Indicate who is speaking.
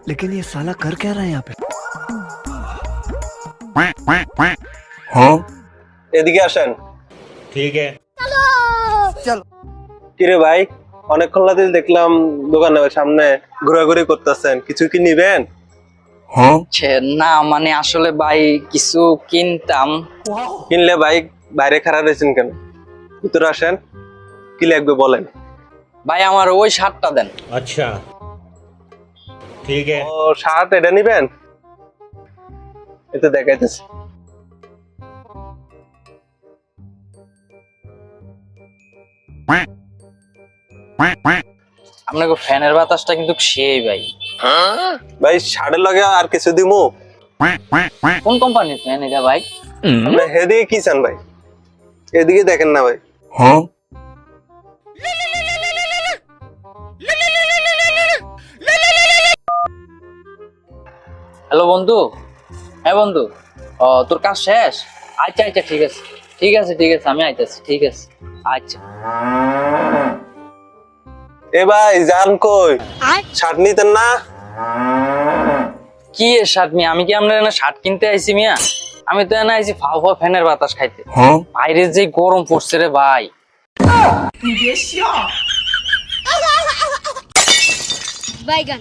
Speaker 1: लेकिन ये साला कर क्या रहा है यहाँ पे?
Speaker 2: এদিকে আসেন।
Speaker 3: ठीक है।
Speaker 2: কিরে ভাই, অনেকক্ষণ ধরে দেখলাম দোকানের সামনে ঘোরাঘুরি করতেছেন, কিছু কি নিবেন?
Speaker 4: না মানে আসলে ভাই কিছু কিনতাম।
Speaker 2: কিনলে ভাই বাইরে খাড়া রয়েছেন কেন? ভিতরে আসেন, কি লাগবে বলেন।
Speaker 4: ভাই আমার ওই শার্টটা দেন।
Speaker 3: अच्छा ठीक है।
Speaker 2: ও শার্ট এটা নিবেন? এটা দেখাইতেছি।
Speaker 4: আপনাকে ফ্যানের বাতাসটা কিন্তু সেই ভাই।
Speaker 2: ভাই শার্টের লগে আর কিছু দিমু?
Speaker 4: কোন কোম্পানির ফ্যান এটা ভাই?
Speaker 2: আপনি হেদিকে কি চান ভাই? এদিকে দেখেন না ভাই।
Speaker 4: হ্যালো বন্ধু। হ্যাঁ বন্ধু, ও তোর কাজ শেষ? আচ্ছা আচ্ছা ঠিক আছে ঠিক আছে ঠিক আছে, আমি আইতেছি। ঠিক আছে আচ্ছা।
Speaker 2: এ ভাই যান কই? শার্ট নিতেন না?
Speaker 4: কি এর শার্ট মিয়া? আমি কি আপনার এখানে শার্ট কিনতে আইছি মিয়া? আমি তো এখানে আইছি ফাও ফাও ফ্যানের বাতাস খাইতে। বাইরে যে গরম পড়ছে রে ভাই।
Speaker 5: বাইগান